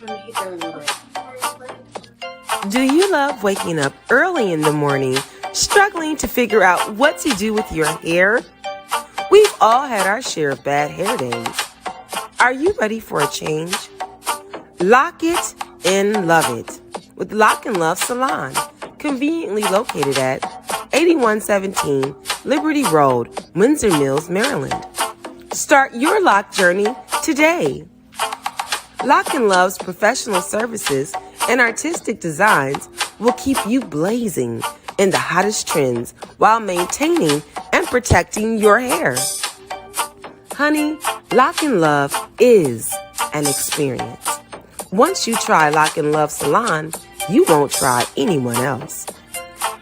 turn the heat down a little bit. Do you love waking up early in the morning, struggling to figure out what to do with your hair? We've all had our share of bad hair days. Are you ready for a change? Lock it and love it with Lock and Love Salon, conveniently located at 8117 Liberty Road, Windsor Mills, Maryland. Start your lock journey today. Lock and Love's professional services and artistic designs will keep you blazing in the hottest trends while maintaining and protecting your hair. Honey, Lock and Love is an experience. Once you try Lock and Love Salon, you won't try anyone else.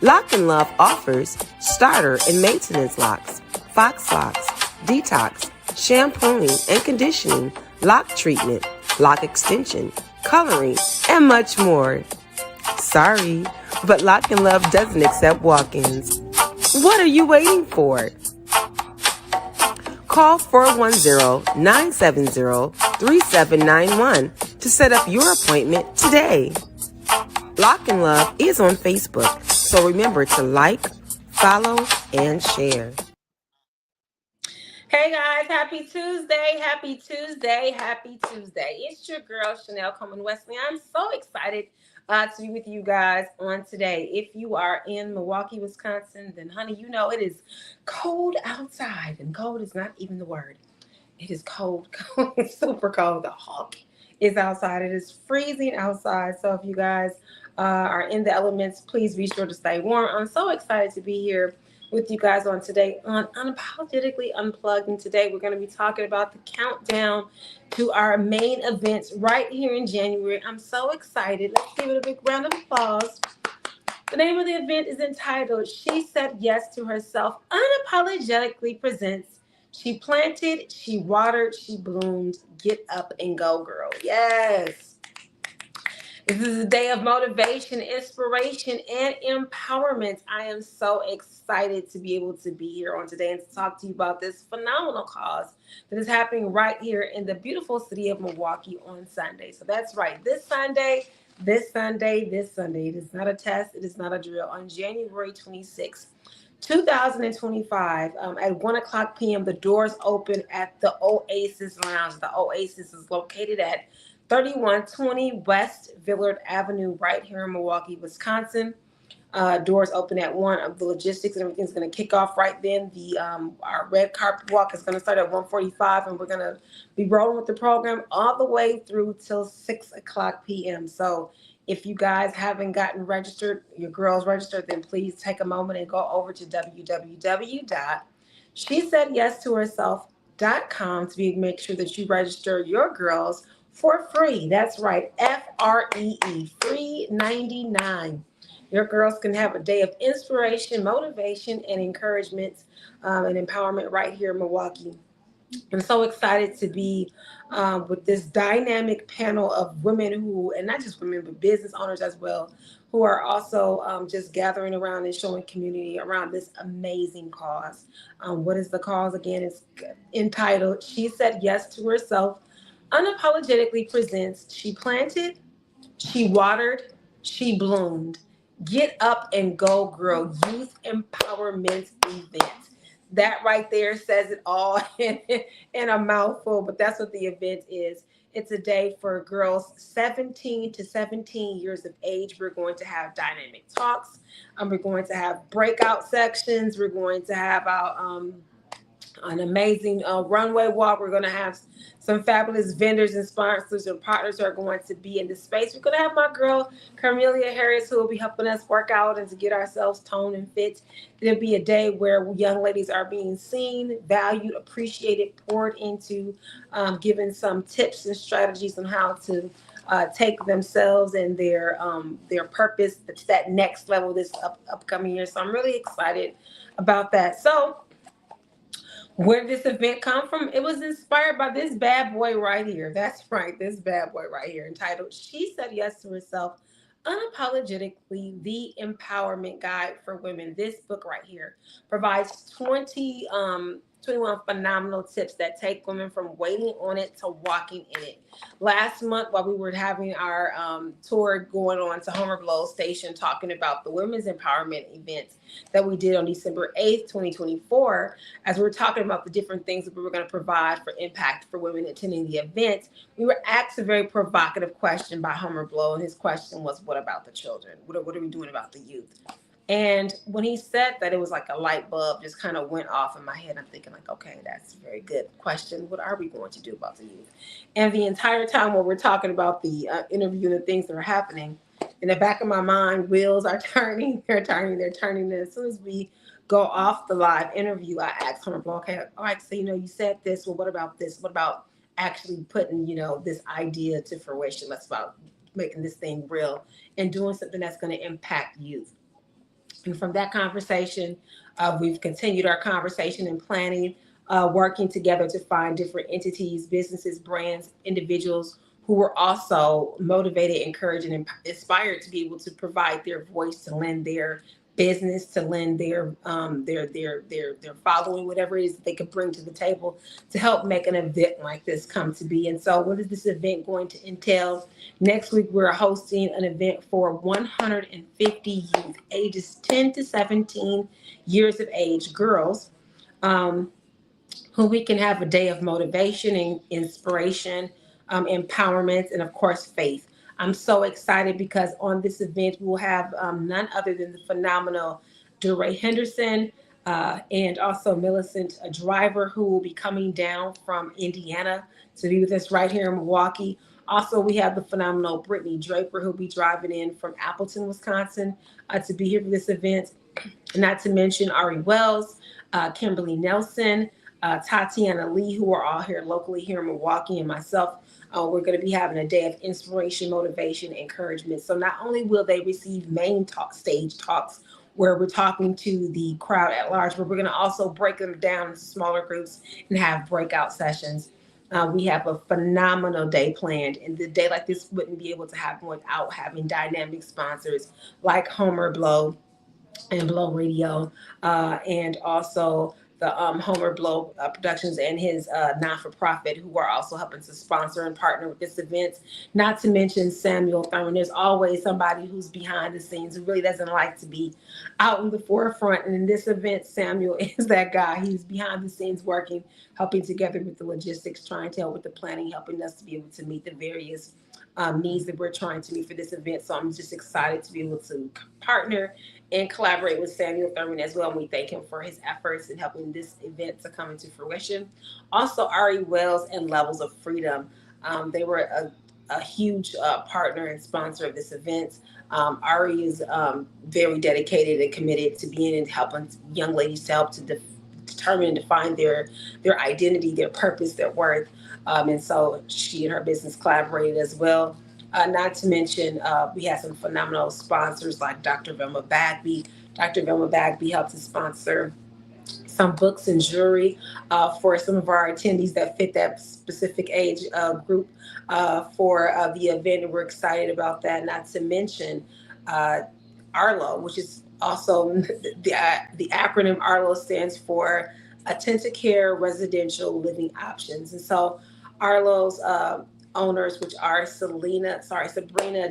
Lock and Love offers starter and maintenance locks, fox locks, detox, shampooing and conditioning, lock treatment, lock extension, coloring, and much more. Sorry, but Lock and Love doesn't accept walk-ins. What are you waiting for? Call 410-970-3791 to set up your appointment today. Lock and Love is on Facebook, so remember to like, follow, and share. Hey guys, happy Tuesday, happy Tuesday, happy Tuesday. It's your girl, Chanelle Coleman, Wesley. I'm so excited to be with you guys on today. If you are in Milwaukee, Wisconsin, then honey, you know it is cold outside, and cold is not even the word. It is cold, it's super cold. The hawk is outside. It is freezing outside. So if you guys are in the elements, please be sure to stay warm. I'm so excited to be here with you guys on today on Unapologetically Unplugged. And today we're going to be talking about the countdown to our main events right here in January. I'm so excited. Let's give it a big round of applause. The name of the event is entitled She Said Yes to Herself Unapologetically Presents She Planted, She Watered, She Bloomed. Get up and go, girl. Yes. This is a day of motivation, inspiration, and empowerment. I am so excited to be able to be here on today and to talk to you about this phenomenal cause that is happening right here in the beautiful city of Milwaukee on Sunday. So that's right. This Sunday. It is not a test. It is not a drill. On January 26th, 2025, at 1 o'clock p.m., the doors open at the Oasis Lounge. The Oasis is located at 3120 West Villard Avenue, right here in Milwaukee, Wisconsin. Doors open at 1. The logistics and everything's going to kick off right then. Our red carpet walk is going to start at 1:45, and we're going to be rolling with the program all the way through till 6 o'clock p.m. So if you guys haven't gotten registered, your girls registered, then please take a moment and go over to www.shesaidyestoherself.com to make sure that you register your girls for free. That's right, FREE, free 99. Your girls can have a day of inspiration, motivation, and encouragement and empowerment right here in Milwaukee. I'm so excited to be with this dynamic panel of women who, and not just women, but business owners as well, who are also just gathering around and showing community around this amazing cause. What is the cause? Again, it's entitled She Said Yes to Herself Unapologetically Presents She Planted, She Watered, She Bloomed. Get up and go, girl. Youth Empowerment Event. That right there says it all in a mouthful, but that's what the event is. It's a day for girls 17 to 17 years of age. We're going to have dynamic talks. We're going to have breakout sections. We're going to have an amazing runway walk. We're going to have some fabulous vendors and sponsors and partners who are going to be in the space. We're going to have my girl, Carmelia Harris, who will be helping us work out and to get ourselves toned and fit. There'll be a day where young ladies are being seen, valued, appreciated, poured into, given some tips and strategies on how to take themselves and their purpose to that next level this upcoming year. So I'm really excited about that. So where did this event come from? It was inspired by this bad boy right here. That's right, this bad boy right here, entitled She Said Yes to Herself Unapologetically, the Empowerment Guide for Women. This book right here provides 20 21 phenomenal tips that take women from waiting on it to walking in it. Last month, while we were having our tour going on to Homer Blow Station, talking about the women's empowerment events that we did on December 8th, 2024, as we were talking about the different things that we were going to provide for impact for women attending the event, we were asked a very provocative question by Homer Blow, and his question was, "What about the children? What are we doing about the youth?" And when he said that, it was like a light bulb just kind of went off in my head. I'm thinking like, okay, that's a very good question. What are we going to do about the youth? And the entire time when we're talking about the interview and the things that are happening, in the back of my mind, wheels are turning, they're turning, they're turning. And as soon as we go off the live interview, I asked him, okay, all right, so, you said this. Well, what about this? What about actually putting, this idea to fruition? That's about making this thing real and doing something that's going to impact youth. And from that conversation, we've continued our conversation and planning, working together to find different entities, businesses, brands, individuals who were also motivated, encouraged, and inspired to be able to provide their voice, to lend their business, to lend their following, whatever it is that they could bring to the table to help make an event like this come to be. And so, what is this event going to entail? Next week, we're hosting an event for 150 youth, ages 10 to 17 years of age, girls, um, who we can have a day of motivation and inspiration, empowerment, and of course, faith. I'm so excited because on this event, we'll have none other than the phenomenal DeRay Henderson and also Millicent, a driver who will be coming down from Indiana to be with us right here in Milwaukee. Also, we have the phenomenal Brittany Draper who'll be driving in from Appleton, Wisconsin, to be here for this event. Not to mention Ari Wells, Kimberly Nelson, Tatiana Lee, who are all here locally here in Milwaukee, and myself. We're going to be having a day of inspiration, motivation, encouragement. So not only will they receive main talk stage talks where we're talking to the crowd at large, but we're going to also break them down into smaller groups and have breakout sessions. We have a phenomenal day planned, and the day like this wouldn't be able to happen without having dynamic sponsors like Homer Blow and Blow Radio, and also the Homer Blow Productions and his non-for-profit, who are also helping to sponsor and partner with this event. Not to mention Samuel Thurman. There's always somebody who's behind the scenes who really doesn't like to be out in the forefront. And in this event, Samuel is that guy. He's behind the scenes working, helping together with the logistics, trying to help with the planning, helping us to be able to meet the various needs that we're trying to meet for this event. So I'm just excited to be able to partner and collaborate with Samuel Thurman as well. And we thank him for his efforts in helping this event to come into fruition. Also, Ari Wells and Levels of Freedom. They were a huge partner and sponsor of this event. Ari is very dedicated and committed to being and helping young ladies to help to determine and define their identity, their purpose, their worth. And so she and her business collaborated as well. Not to mention, we had some phenomenal sponsors like Dr. Velma Bagby. Dr. Velma Bagby helped to sponsor some books and jewelry for some of our attendees that fit that specific age group for the event. And we're excited about that. Not to mention ARLO, which is also the acronym ARLO stands for Attentive Care Residential Living Options. And so ARLO's owners, which are Sabrina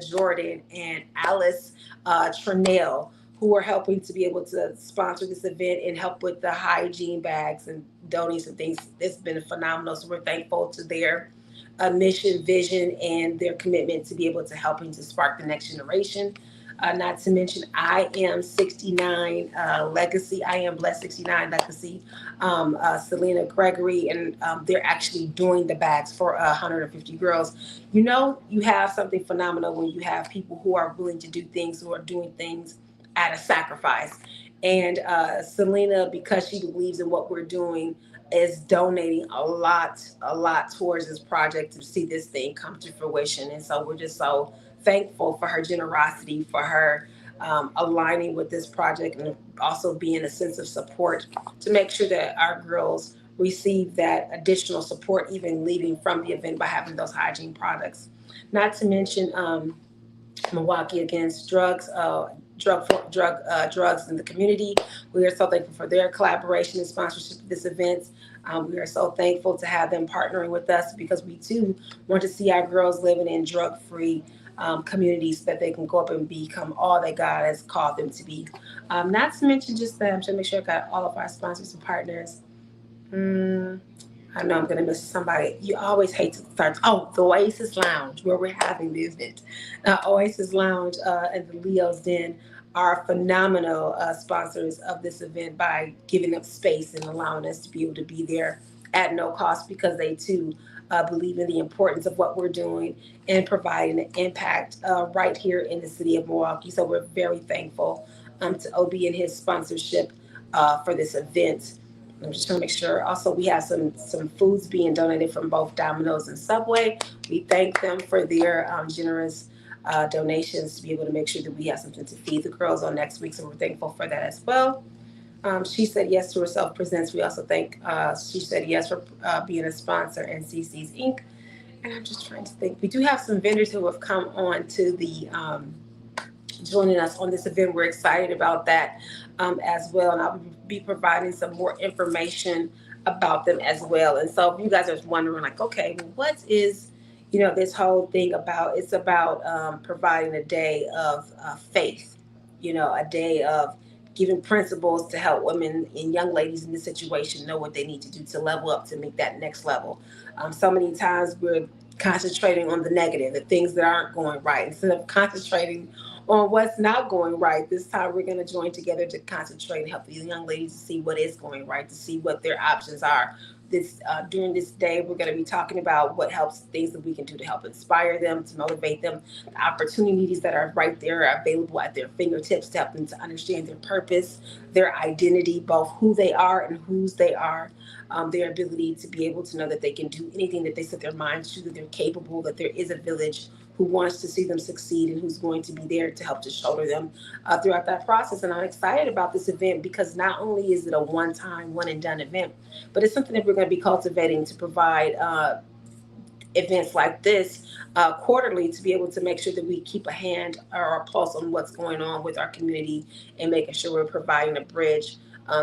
Jordan and Alice Chanelle, who are helping to be able to sponsor this event and help with the hygiene bags and donating some things. It's been phenomenal. So we're thankful to their mission, vision, and their commitment to be able to helping to spark the next generation. Not to mention I Am 69 Legacy, I Am Blessed 69 Legacy, Selena Gregory, and they're actually doing the bags for 150 girls. You have something phenomenal when you have people who are willing to do things, who are doing things at a sacrifice. And Selena, because she believes in what we're doing, is donating a lot towards this project to see this thing come to fruition. And so we're just so thankful for her generosity, for her aligning with this project, and also being a sense of support to make sure that our girls receive that additional support, even leaving from the event by having those hygiene products. Not to mention Milwaukee Against Drugs, drugs in the community. We are so thankful for their collaboration and sponsorship of this event. We are so thankful to have them partnering with us because we too want to see our girls living in drug-free communities that they can go up and become all that God has called them to be. Not to mention just that, I'm trying to make sure I got all of our sponsors and partners. Mm, I know I'm going to miss somebody. You always hate to start. Oh, the Oasis Lounge, where we're having the event. Oasis Lounge and the Leo's Den are phenomenal sponsors of this event by giving up space and allowing us to be able to be there at no cost because they too believe in the importance of what we're doing and providing an impact right here in the city of Milwaukee. So we're very thankful to OB and his sponsorship for this event. I'm just trying to make sure. Also, we have some foods being donated from both Domino's and Subway. We thank them for their generous donations to be able to make sure that we have something to feed the girls on next week. So we're thankful for that as well. She said yes to herself presents. We also thank. She said yes for being a sponsor and CC's Inc. And I'm just trying to think. We do have some vendors who have come on to the joining us on this event. We're excited about that as well. And I'll be providing some more information about them as well. And so if you guys are wondering, like, okay, well, what is, this whole thing about? It's about providing a day of faith, a day of giving principles to help women and young ladies in this situation know what they need to do to level up to make that next level. So many times we're concentrating on the negative, the things that aren't going right, instead of concentrating on what's not going right. This time we're going to join together to concentrate and help the young ladies to see what is going right, to see what their options are. This during this day, we're going to be talking about what helps, things that we can do to help inspire them, to motivate them, the opportunities that are right there, are available at their fingertips to help them to understand their purpose, their identity, both who they are and whose they are, their ability to be able to know that they can do anything that they set their minds to, that they're capable, that there is a village who wants to see them succeed and who's going to be there to help to shoulder them throughout that process. And I'm excited about this event because not only is it a one-time, one-and-done event, but it's something that we're going to be cultivating to provide events like this quarterly to be able to make sure that we keep a hand or a pulse on what's going on with our community and making sure we're providing a bridge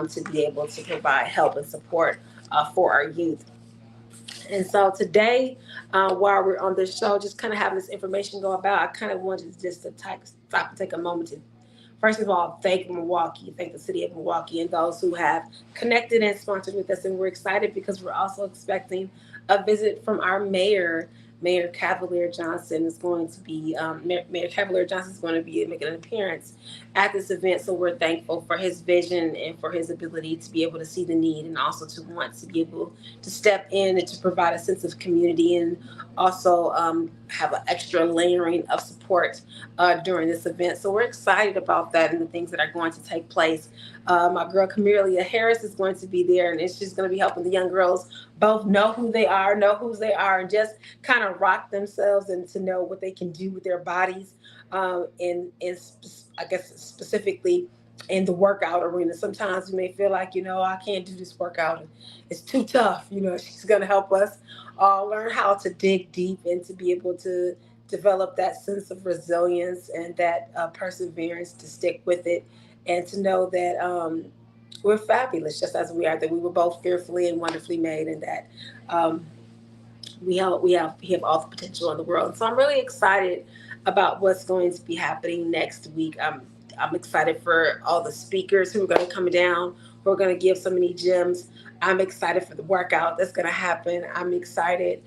to be able to provide help and support for our youth. And so today, while we're on this show, just kind of having this information go about, I kind of wanted just to stop and take a moment to, first of all, thank Milwaukee, thank the city of Milwaukee and those who have connected and sponsored with us. And we're excited because we're also expecting a visit from our mayor. Mayor Cavalier Johnson is going to be Mayor Cavalier Johnson is going to be making an appearance at this event. So we're thankful for his vision and for his ability to be able to see the need and also to want to be able to step in and to provide a sense of community and also have an extra layering of support during this event. So we're excited about that and the things that are going to take place. My girl Camelia Harris is going to be there, and she's going to be helping the young girls both know who they are, know whose they are, and just kind of rock themselves and to know what they can do with their bodies. I guess specifically in the workout arena. Sometimes you may feel like, I can't do this workout. It's too tough. She's going to help us all learn how to dig deep and to be able to develop that sense of resilience and that perseverance to stick with it and to know that we're fabulous just as we are, that we were both fearfully and wonderfully made, and that um, we have all the potential in the world. So I'm really excited about what's going to be happening next week. I'm excited for all the speakers who are going to come down, who are going to give so many gems. I'm excited for the workout that's going to happen. I'm excited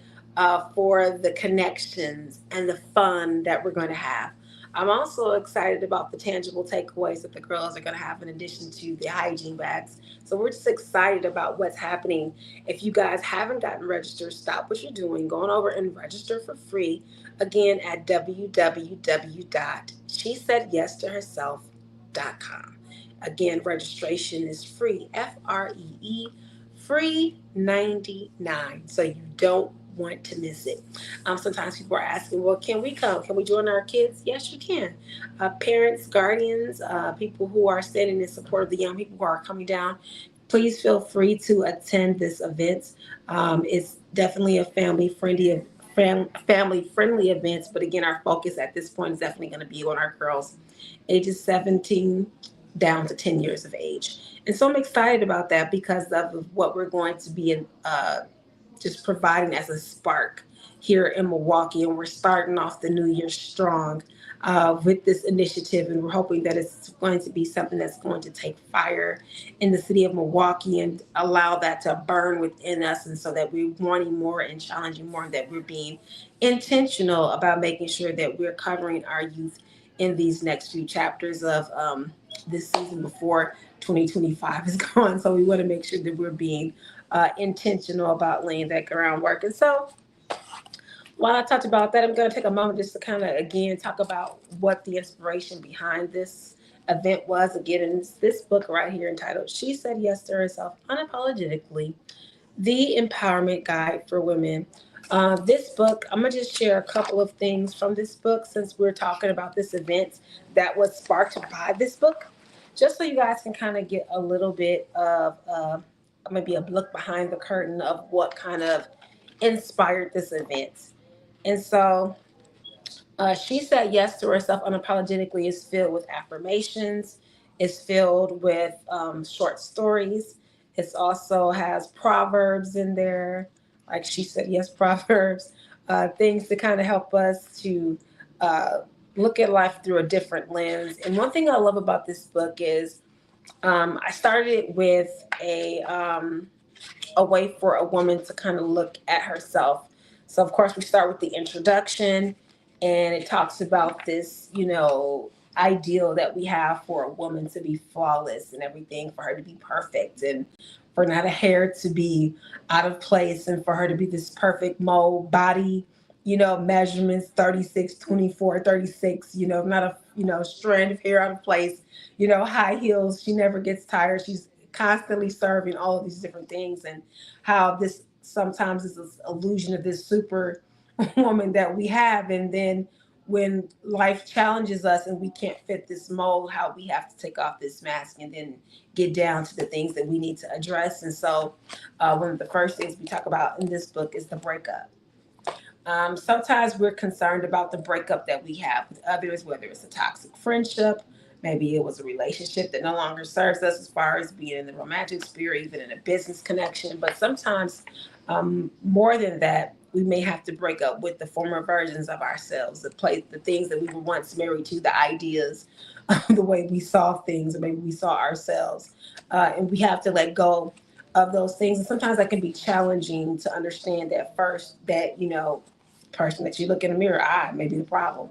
for the connections and the fun that we're going to have. I'm also excited about the tangible takeaways that the girls are going to have in addition to the hygiene bags. So we're just excited about what's happening. If you guys haven't gotten registered, stop what you're doing, go on over and register for free again at www.shesaidyes-to-herself.com. Again, registration is free, FREE, free 99. So you don't want to miss it. Sometimes people are asking, well, can we come? Can we join our kids? Yes, you can. Parents, guardians, people who are standing in support of the young people who are coming down, please feel free to attend this event. It's definitely a family friendly event, but again, our focus at this point is definitely going to be on our girls ages 17 down to 10 years of age. And so I'm excited about that because of what we're going to be just providing as a spark here in Milwaukee. And we're starting off the new year strong with this initiative. And we're hoping that it's going to be something that's going to take fire in the city of Milwaukee and allow that to burn within us. And so that we're wanting more and challenging more, and that we're being intentional about making sure that we're covering our youth in these next few chapters of this season before 2025 is gone. So we want to make sure that we're being intentional about laying that groundwork. And so while I talked about that, I'm going to take a moment just to kind of again talk about what the inspiration behind this event was. Again, in this book right here entitled She Said Yes to Herself Unapologetically, the Empowerment Guide for Women. This book, I'm going to just share a couple of things from this book since we're talking about this event that was sparked by this book, just so you guys can kind of get a little bit of maybe a look behind the curtain of what kind of inspired this event. And so She Said Yes to Herself Unapologetically is filled with affirmations, it's filled with short stories. It also has proverbs in there, like She Said Yes proverbs, things to kind of help us to uh, look at life through a different lens. And one thing I love about this book is I started with a way for a woman to kind of look at herself. So, of course, we start with the introduction, and it talks about this, ideal that we have for a woman to be flawless and everything, for her to be perfect, and for not a hair to be out of place, and for her to be this perfect mold body, measurements 36, 24, 36, not a, strand of hair out of place, high heels. She never gets tired. She's constantly serving all of these different things, and how this sometimes is this illusion of this super woman that we have, and then when life challenges us and we can't fit this mold, how we have to take off this mask and then get down to the things that we need to address. And so one of the first things we talk about in this book is the breakup. Sometimes we're concerned about the breakup that we have with others, whether it's a toxic friendship, maybe it was a relationship that no longer serves us as far as being in the romantic sphere, even in a business connection. But sometimes, more than that, we may have to break up with the former versions of ourselves, the things that we were once married to, the ideas, the way we saw things, or maybe we saw ourselves. And we have to let go of those things. And sometimes that can be challenging to understand that first, that, person that you look in the mirror, I may be the problem.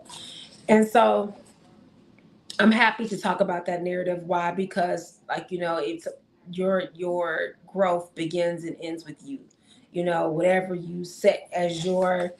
And so I'm happy to talk about that narrative. Why? Because, like, it's your growth begins and ends with you. Whatever you set as your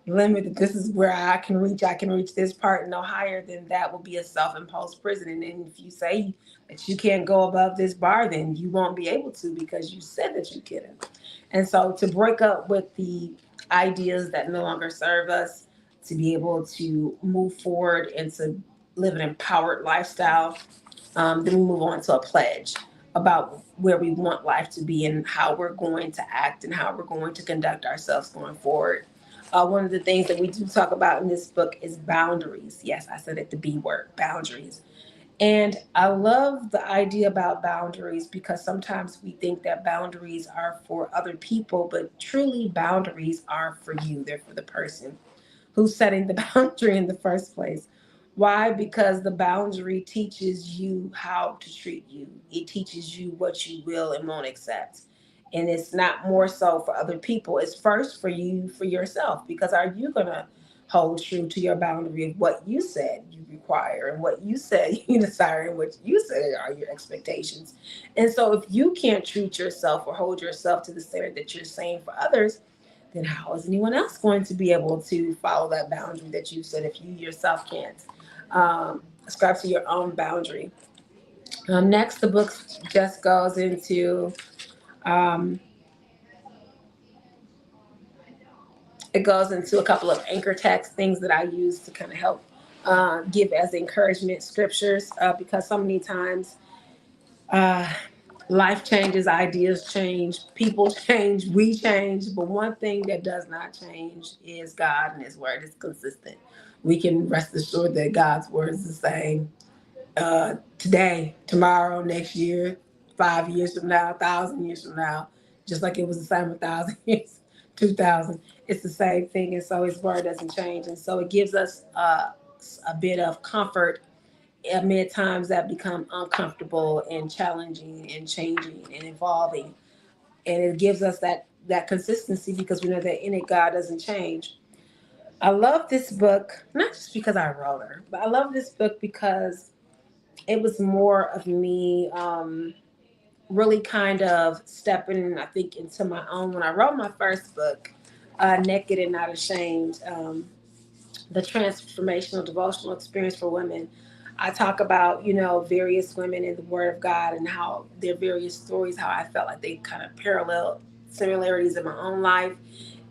limit, that this is where I can reach this part, no higher than that will be a self-imposed prison. And then if you say that you can't go above this bar, then you won't be able to, because you said that you couldn't. And so to break up with the ideas that no longer serve us, to be able to move forward and to live an empowered lifestyle, then we move on to a pledge about where we want life to be and how we're going to act and how we're going to conduct ourselves going forward. One of the things that we do talk about in this book is boundaries. Yes, I said it, the B word, boundaries. And I love the idea about boundaries because sometimes we think that boundaries are for other people, but truly boundaries are for you. They're for the person who's setting the boundary in the first place. Why? Because the boundary teaches you how to treat you. It teaches you what you will and won't accept. And it's not more so for other people. It's first for you, for yourself. Because are you going to hold true to your boundary of what you said you require and what you said you desire and what you said are your expectations? And so if you can't treat yourself or hold yourself to the standard that you're saying for others, then how is anyone else going to be able to follow that boundary that you said if you yourself can't ascribe to your own boundary? Next, the book just goes into um, it goes into a couple of anchor text things that I use to kind of help give as encouragement scriptures, because so many times uh, life changes, ideas change, people change, we change, but one thing that does not change is God, and His word is consistent. We can rest assured that God's word is the same today, tomorrow, next year, 5 years from now, 1,000 years from now, just like it was the same 1,000 years, 2,000. It's the same thing, and so His word doesn't change, and so it gives us a bit of comfort amid times that become uncomfortable and challenging and changing and evolving, and it gives us that consistency because we know that in it God doesn't change. I love this book not just because I wrote her, but I love this book because it was more of me really kind of stepping, I think, into my own. When I wrote my first book, Naked and Not Ashamed, the transformational devotional experience for women, I talk about, various women in the Word of God and how their various stories, how I felt like they kind of parallel similarities in my own life.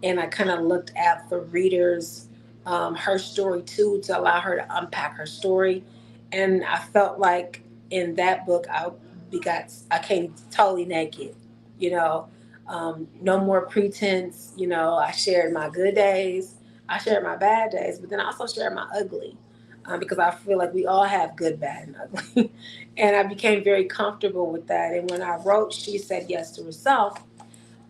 And I kind of looked at the reader's, her story too, to allow her to unpack her story. And I felt like in that book, I came totally naked, you know, no more pretense. I shared my good days, I shared my bad days, but then I also shared my ugly, because I feel like we all have good, bad, and ugly. And I became very comfortable with that. And when I wrote She Said Yes to Herself,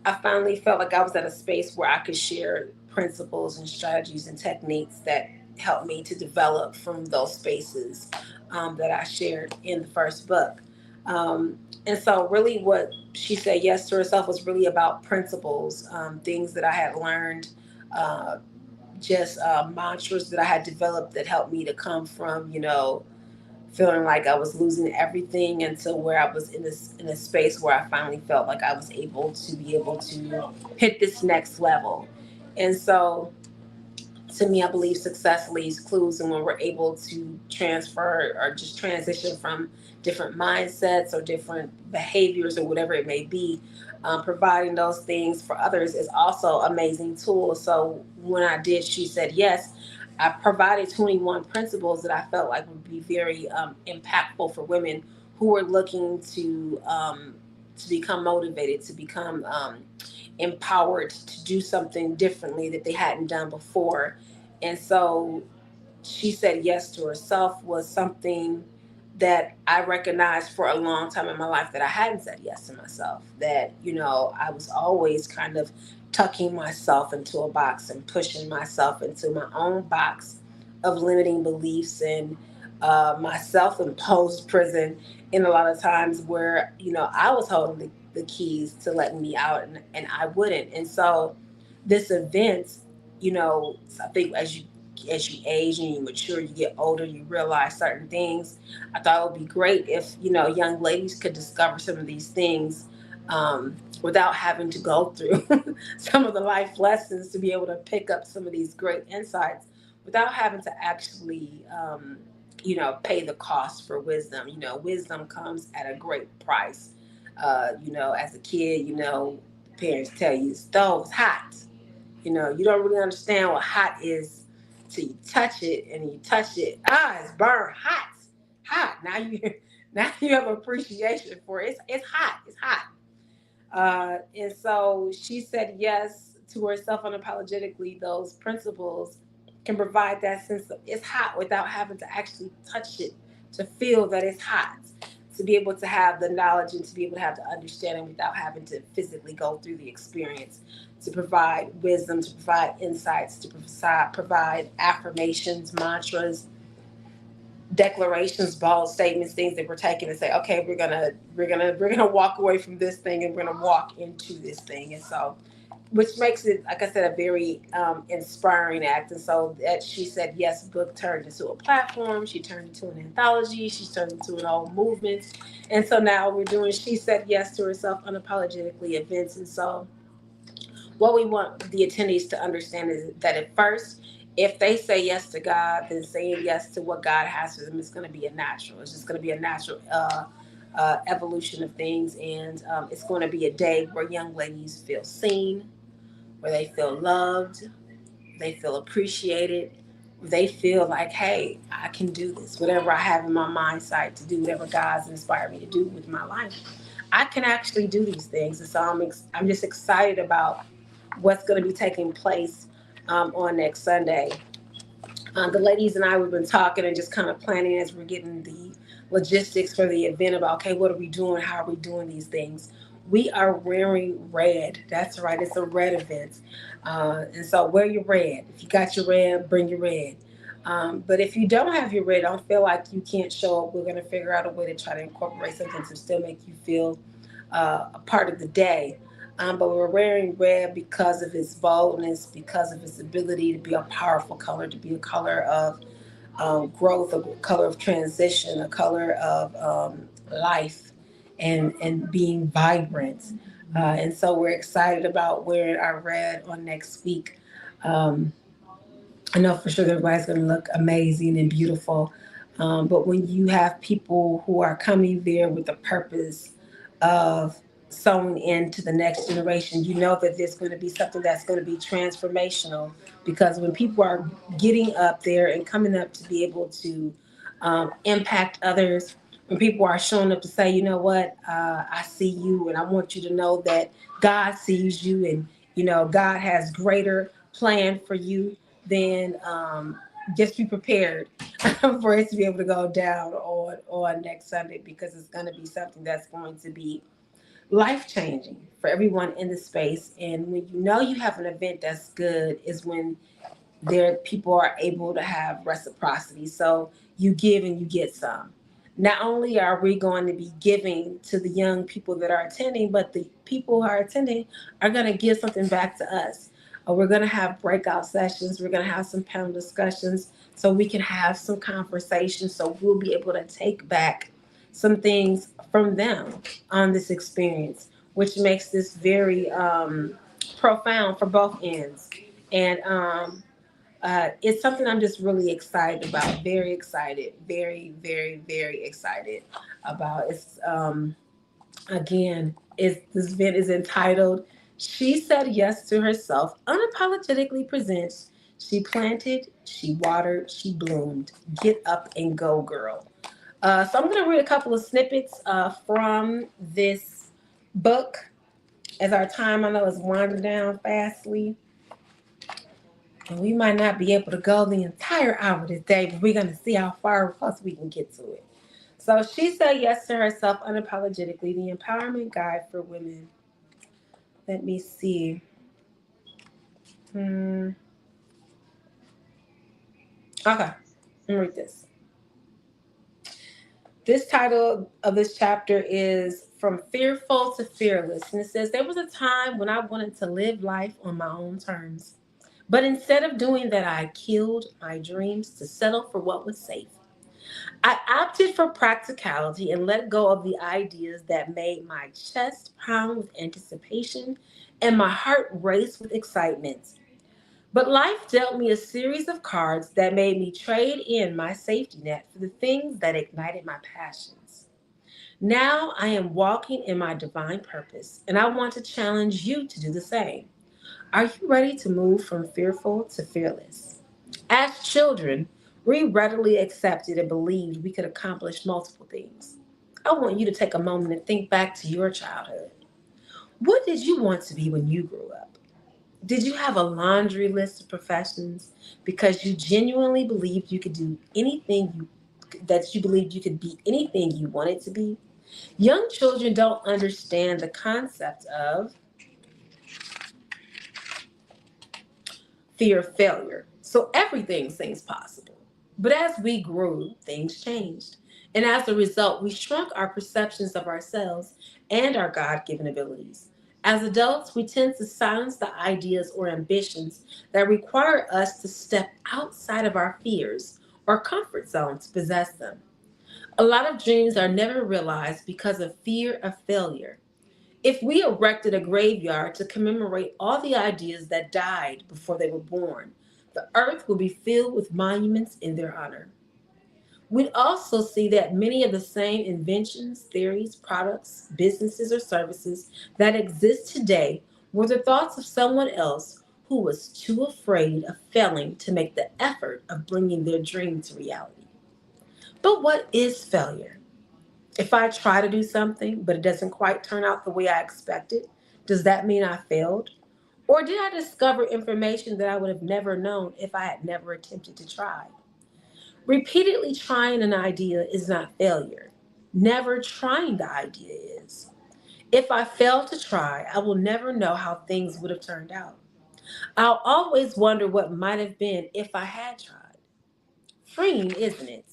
I finally felt like I was at a space where I could share principles and strategies and techniques that helped me to develop from those spaces, that I shared in the first book. And so, really, what She Said Yes to Herself was really about principles, things that I had learned, uh, just mantras that I had developed that helped me to come from, feeling like I was losing everything until where I was in a space where I finally felt like I was able to hit this next level. And so, to me, I believe success leaves clues, and when we're able to transfer or just transition from different mindsets or different behaviors or whatever it may be, providing those things for others is also amazing tool. So when I did She Said Yes, I provided 21 principles that I felt like would be very impactful for women who were looking to become motivated, to become empowered to do something differently that they hadn't done before. And so She Said Yes to Herself was something that I recognized for a long time in my life that I hadn't said yes to myself. That, I was always kind of tucking myself into a box and pushing myself into my own box of limiting beliefs and my self imposed prison. In a lot of times where, I was holding the keys to letting me out, and I wouldn't. And so this event, I think as you age and you mature, you get older, you realize certain things. I thought it would be great if, young ladies could discover some of these things, without having to go through some of the life lessons, to be able to pick up some of these great insights without having to actually, pay the cost for wisdom. Wisdom comes at a great price. As a kid, parents tell you the stove's hot. You don't really understand what hot is till you touch it, and you touch it. It's burned hot, hot. Now you now you have appreciation for it. It's hot. It's hot. And so She Said Yes to Herself unapologetically. Those principles can provide that sense of it's hot without having to actually touch it to feel that it's hot. To be able to have the knowledge and to be able to have the understanding without having to physically go through the experience. To provide wisdom, to provide insights, to provide affirmations, mantras, declarations, bold statements, things that we're taking and say, okay, we're gonna walk away from this thing and we're gonna walk into this thing. And so, which makes it, like I said, a very inspiring act. And so that She Said Yes book turned into a platform. She turned into an anthology. She's turned into an whole movement. And so now we're doing She Said Yes to Herself unapologetically events. And so what we want the attendees to understand is that at first, if they say yes to God, then saying yes to what God has for them is going to be a natural. It's just going to be a natural evolution of things. And it's going to be a day where young ladies feel seen, where they feel loved, they feel appreciated, they feel like, hey, I can do this. Whatever I have in my mind sight to do, whatever God's inspired me to do with my life, I can actually do these things. And so I'm just excited about what's going to be taking place on next Sunday. The ladies and I, we've been talking and just kind of planning as we're getting logistics for the event about, okay, what are we doing? How are we doing these things? We are wearing red. That's right. It's a red event. And so wear your red. If you got your red, bring your red. But if you don't have your red, don't feel like you can't show up. We're going to figure out a way to try to incorporate something to still make you feel a part of the day. But we're wearing red because of its boldness, because of its ability to be a powerful color, to be a color of growth, a color of transition, a color of life, and being vibrant. And so we're excited about wearing our red on next week. Um, I know for sure that everybody's going to look amazing and beautiful. But when you have people who are coming there with the purpose of sowing into the next generation, you know that there's going to be something that's going to be transformational. Because when people are getting up there and coming up to be able to impact others, when people are showing up to say, you know what, I see you, and I want you to know that God sees you, and God has greater plan for you, then just be prepared for it to be able to go down on next Sunday, because it's going to be something that's going to be life changing for everyone in the space. And when you know you have an event that's good, is when there people are able to have reciprocity. So you give and you get some. Not only are we going to be giving to the young people that are attending, but the people who are attending are going to give something back to us. We're going to have breakout sessions. We're going to have some panel discussions so we can have some conversations. So we'll be able to take back some things from them on this experience, which makes this very profound for both ends. And it's something I'm just really excited about. Very excited. Very, very, very excited about. It's again, this event is entitled "She Said Yes to Herself." Unapologetically presents. She planted, she watered, she bloomed. Get up and go, girl. So I'm going to read a couple of snippets from this book as our time, I know, is winding down fastly. And we might not be able to go the entire hour today, but we're going to see how far close we can get to it. So she said yes to herself unapologetically, the empowerment guide for women. Let me see. Hmm. Okay, let me read this. This title of this chapter is From Fearful to Fearless. And it says, there was a time when I wanted to live life on my own terms. But instead of doing that, I killed my dreams to settle for what was safe. I opted for practicality and let go of the ideas that made my chest pound with anticipation and my heart race with excitement. But life dealt me a series of cards that made me trade in my safety net for the things that ignited my passions. Now I am walking in my divine purpose, and I want to challenge you to do the same. Are you ready to move from fearful to fearless? As children, we readily accepted and believed we could accomplish multiple things. I want you to take a moment and think back to your childhood. What did you want to be when you grew up? Did you have a laundry list of professions because you genuinely believed you could do anything that you believed you could be anything you wanted to be? Young children don't understand the concept of fear of failure. So everything seems possible. But as we grew, things changed. And as a result, we shrunk our perceptions of ourselves and our God given abilities. As adults, we tend to silence the ideas or ambitions that require us to step outside of our fears or comfort zone to possess them. A lot of dreams are never realized because of fear of failure. If we erected a graveyard to commemorate all the ideas that died before they were born, the earth would be filled with monuments in their honor. We'd also see that many of the same inventions, theories, products, businesses, or services that exist today were the thoughts of someone else who was too afraid of failing to make the effort of bringing their dream to reality. But what is failure? If I try to do something, but it doesn't quite turn out the way I expected, does that mean I failed? Or did I discover information that I would have never known if I had never attempted to try? Repeatedly trying an idea is not failure. Never trying the idea is. If I fail to try, I will never know how things would have turned out. I'll always wonder what might have been if I had tried. Freeing, isn't it?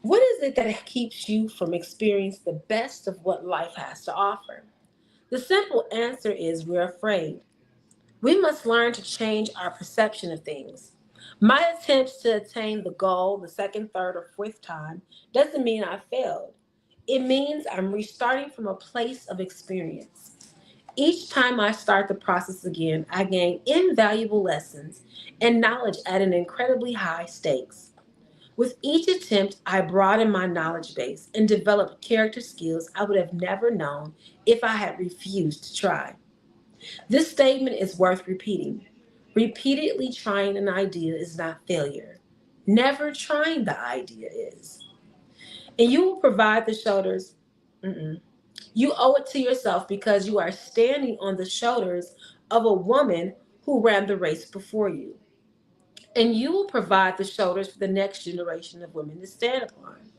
What is it that keeps you from experiencing the best of what life has to offer? The simple answer is we're afraid. We must learn to change our perception of things. My attempts to attain the goal the second, third, or fourth time doesn't mean I failed. It means I'm restarting from a place of experience. Each time I start the process again, I gain invaluable lessons and knowledge at an incredibly high stakes. With each attempt, I broaden my knowledge base and develop character skills I would have never known if I had refused to try. This statement is worth repeating. Repeatedly trying an idea is not failure. Never trying the idea is. And you will provide the shoulders. Mm-mm. You owe it to yourself because you are standing on the shoulders of a woman who ran the race before you. And you will provide the shoulders for the next generation of women to stand upon.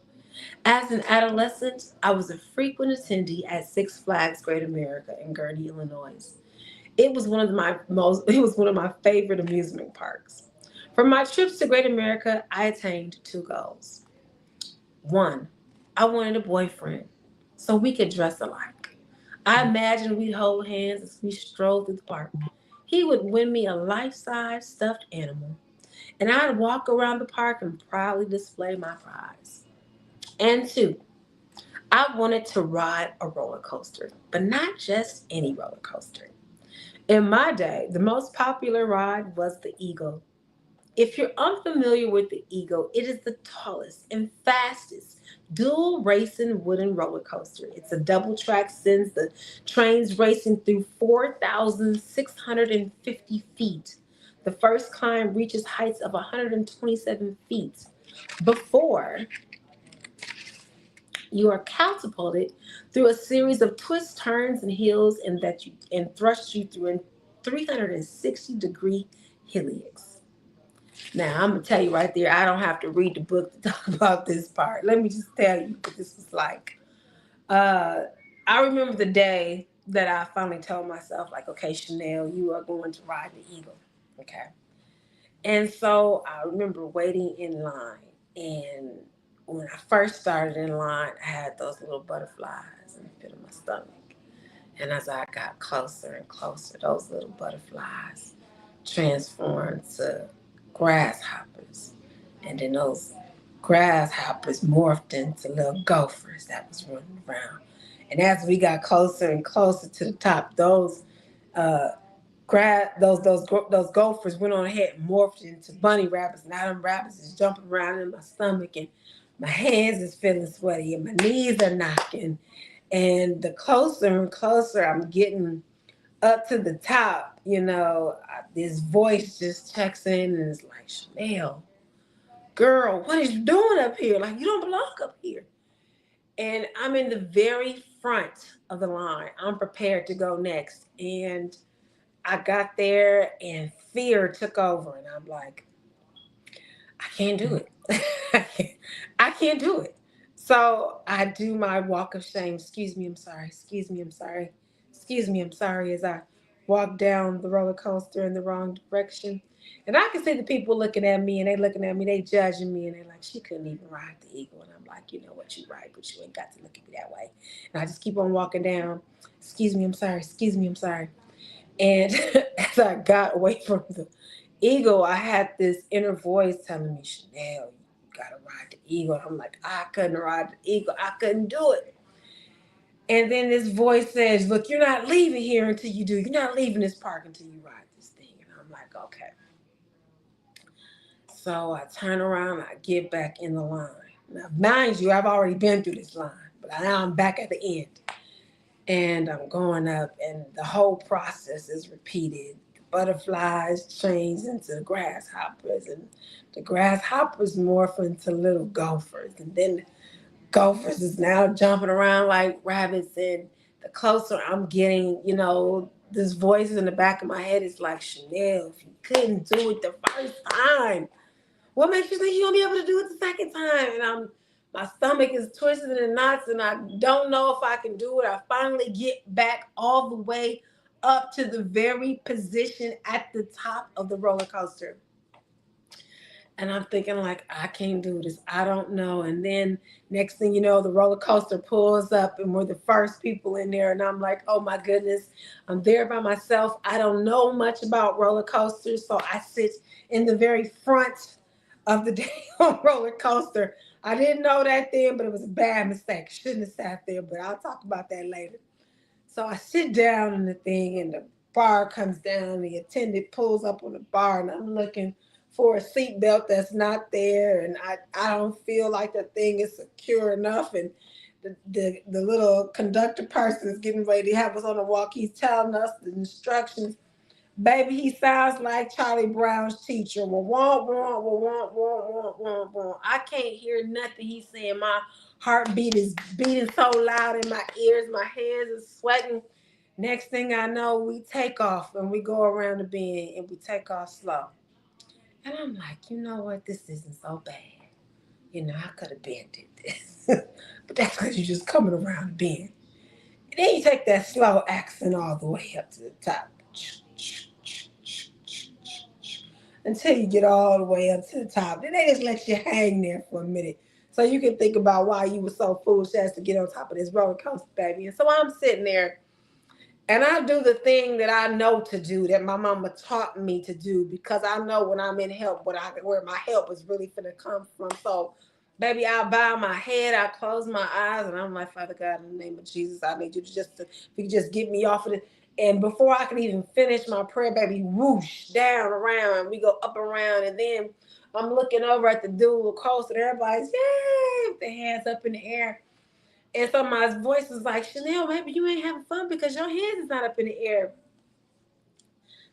As an adolescent, I was a frequent attendee at Six Flags Great America in Gurnee, Illinois. It was one of my favorite amusement parks. From my trips to Great America, I attained two goals. One, I wanted a boyfriend so we could dress alike. I imagined we'd hold hands as we strolled through the park. He would win me a life-size stuffed animal, and I'd walk around the park and proudly display my prize. And two, I wanted to ride a roller coaster, but not just any roller coaster. In my day, the most popular ride was the Eagle. If you're unfamiliar with the Eagle, it is the tallest and fastest dual racing wooden roller coaster. It's a double track, sends the trains racing through 4,650 feet. The first climb reaches heights of 127 feet before you are catapulted through a series of twists, turns, and hills, and thrust you through a 360-degree helix. Now I'm gonna tell you right there, I don't have to read the book to talk about this part. Let me just tell you what this was like. Uh, I remember the day that I finally told myself, like, okay, Chanelle, you are going to ride the Eagle. Okay. And so I remember waiting in line. And when I first started in line, I had those little butterflies in the pit of my stomach. And as I got closer and closer, those little butterflies transformed to grasshoppers. And then those grasshoppers morphed into little gophers that was running around. And as we got closer and closer to the top, uh, those gophers went on ahead and morphed into bunny rabbits. Now them rabbits is jumping around in my stomach, and my hands is feeling sweaty, and my knees are knocking. And the closer and closer I'm getting up to the top, this voice just checks in and is like, Chanelle, girl, what is you doing up here? Like, you don't belong up here. And I'm in the very front of the line. I'm prepared to go next. And I got there and fear took over. And I'm like, I can't do it. I can't do it. So I do my walk of shame. Excuse me, I'm sorry. Excuse me, I'm sorry. Excuse me, I'm sorry, as I walk down the roller coaster in the wrong direction. And I can see the people looking at me and they looking at me, they judging me, and they're like, she couldn't even ride the Eagle. And I'm like, you know what, you're right, but you ain't got to look at me that way. And I just keep on walking down. Excuse me, I'm sorry. Excuse me, I'm sorry. And as I got away from the Eagle, I had this inner voice telling me, Chanelle, you gotta ride the Eagle. And I'm like, I couldn't ride the Eagle. I couldn't do it. And then this voice says, look, you're not leaving here until you do. You're not leaving this park until you ride this thing. And I'm like, okay. So I turn around, I get back in the line. Now, mind you, I've already been through this line, but now I'm back at the end. And I'm going up, and the whole process is repeated. The butterflies change into grasshoppers, and the grasshoppers morph into little gophers, and then the gophers is now jumping around like rabbits. And the closer I'm getting, this voice in the back of my head is like, Chanelle, if you couldn't do it the first time, What makes you think you're gonna be able to do it the second time? And my stomach is twisted in knots and I don't know if I can do it. I finally get back all the way up to the very position at the top of the roller coaster. And I'm thinking like, I can't do this. I don't know. And then next thing you know, the roller coaster pulls up and we're the first people in there. And I'm like, oh my goodness, I'm there by myself. I don't know much about roller coasters. So I sit in the very front of the damn roller coaster. I didn't know that then, but it was a bad mistake. Shouldn't have sat there, but I'll talk about that later. So I sit down in the thing, and the bar comes down. The attendant pulls up on the bar, and I'm looking for a seatbelt that's not there, and I don't feel like the thing is secure enough. And the little conductor person is getting ready to have us on the walk. He's telling us the instructions. Baby, he sounds like Charlie Brown's teacher. Well, womp, womp, womp, womp, womp, womp, womp. I can't hear nothing he's saying. My heartbeat is beating so loud in my ears. My hands are sweating. Next thing I know, we take off and we go around the bend and we take off slow. And I'm like, you know what? This isn't so bad. I could have been did this. But that's because you're just coming around the bend. And then you take that slow accent all the way up to the top until you get all the way up to the top. Then they just let you hang there for a minute. So you can think about why you were so foolish as to get on top of this roller coaster, baby. And so I'm sitting there and I do the thing that I know to do, that my mama taught me to do, because I know when I'm in help, where my help is really finna come from. So, baby, I bow my head, I close my eyes, and I'm like, Father God, in the name of Jesus, I need you to if you just get me off of it. And before I can even finish my prayer, baby, whoosh, down, around, we go up around, and then I'm looking over at the dual coaster, and everybody's, yay, with their hands up in the air. And so my voice was like, Chanelle, maybe you ain't having fun because your hands is not up in the air.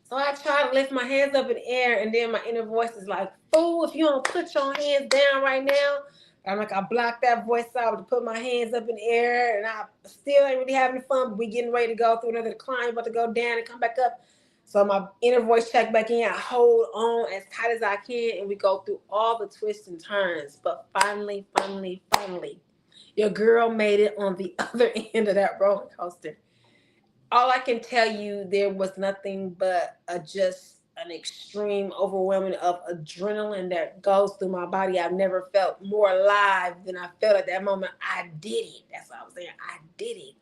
So I try to lift my hands up in the air, and then my inner voice is like, fool, if you don't put your hands down right now. I'm like, I blocked that voice out to put my hands up in the air, and I still ain't really having fun, but we getting ready to go through another climb, about to go down and come back up. So my inner voice check back in. I hold on as tight as I can, and we go through all the twists and turns. But finally, your girl made it on the other end of that roller coaster. All I can tell you, there was nothing but just an extreme overwhelming of adrenaline that goes through my body. I've never felt more alive than I felt at that moment. I did it. That's what I was saying. I did it.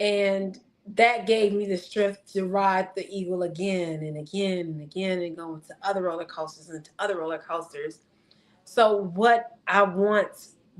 And that gave me the strength to ride the eagle again and again and again and go into other roller coasters and into other roller coasters. So, what I want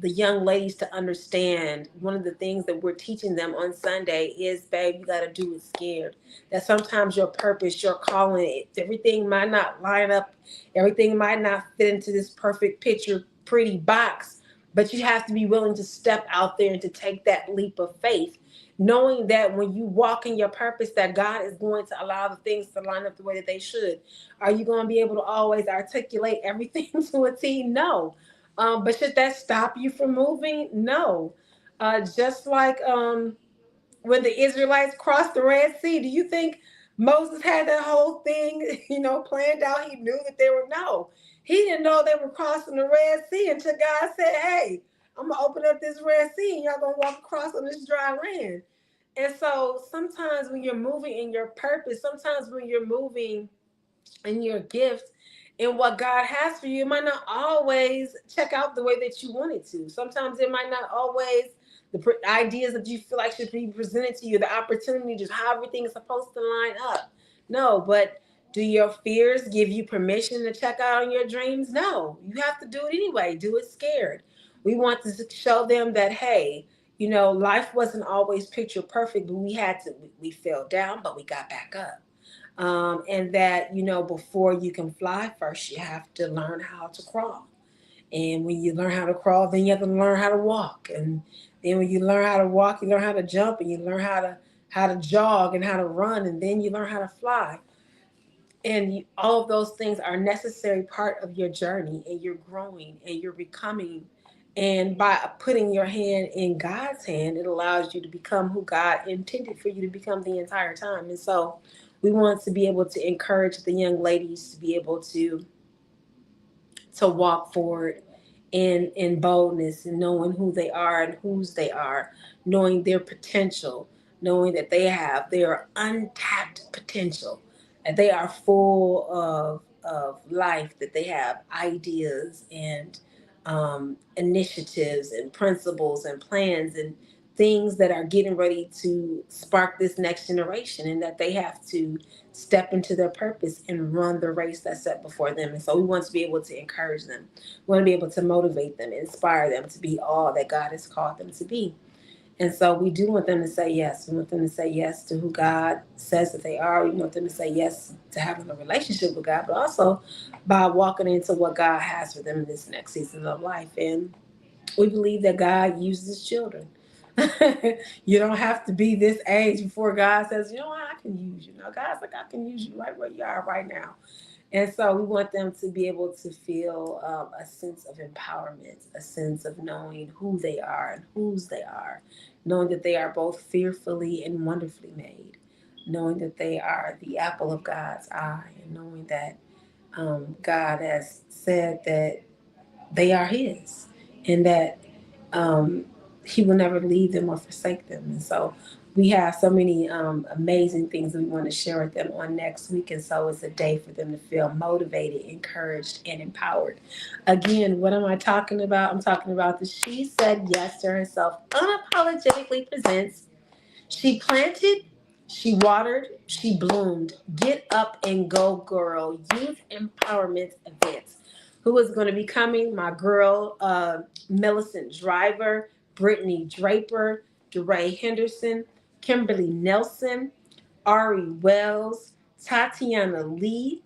the young ladies to understand, one of the things that we're teaching them on Sunday is, babe, you got to do it scared. That sometimes your purpose, your calling, everything might not line up, everything might not fit into this perfect picture, pretty box, but you have to be willing to step out there and to take that leap of faith, knowing that when you walk in your purpose, that God is going to allow the things to line up the way that they should. Are you going to be able to always articulate everything to a T? No. But should that stop you from moving? No. Just like when the Israelites crossed the Red Sea, do you think Moses had that whole thing, planned out? He knew that they were, no. He didn't know they were crossing the Red Sea until God said, hey, I'm going to open up this Red Sea and y'all going to walk across on this dry land. And so sometimes when you're moving in your purpose, sometimes when you're moving in your gift and what God has for you, it might not always check out the way that you want it to. Sometimes it might not always, ideas that you feel like should be presented to you, the opportunity, just how everything is supposed to line up. No, but do your fears give you permission to check out on your dreams? No, you have to do it anyway. Do it scared. We want to show them that, hey, life wasn't always picture perfect, but we fell down, but we got back up. And that, before you can fly, first you have to learn how to crawl. And when you learn how to crawl, then you have to learn how to walk. And then when you learn how to walk, you learn how to jump, and you learn how to jog and how to run, and then you learn how to fly. And all of those things are necessary part of your journey, and you're growing and you're becoming. And by putting your hand in God's hand, it allows you to become who God intended for you to become the entire time. And so we want to be able to encourage the young ladies to be able to to walk forward in boldness and knowing who they are and whose they are, knowing their potential, knowing that they have their untapped potential, that they are full of life, that they have ideas and initiatives and principles and plans and things that are getting ready to spark this next generation, and that they have to step into their purpose and run the race that's set before them. And so we want to be able to encourage them. We want to be able to motivate them, inspire them to be all that God has called them to be. And so we do want them to say yes. We want them to say yes to who God says that they are. We want them to say yes to having a relationship with God, but also by walking into what God has for them in this next season of life. And we believe that God uses children. You don't have to be this age before God says, you know what, I can use you. Now, God's like, I can use you right where you are right now. And so we want them to be able to feel a sense of empowerment, a sense of knowing who they are and whose they are, knowing that they are both fearfully and wonderfully made, knowing that they are the apple of God's eye, and knowing that God has said that they are His, and that um, He will never leave them or forsake them. And so we have so many amazing things that we want to share with them on next week. And so it's a day for them to feel motivated, encouraged, and empowered. Again, what am I talking about? I'm talking about the She Said Yes to Herself Unapologetically presents She Planted, She Watered, She Bloomed. Get Up and Go Girl Youth Empowerment Events. Who is going to be coming? My girl, Millicent Driver, Brittany Draper, DeRay Henderson, Kimberly Nelson, Ari Wells, Tatiana Lee,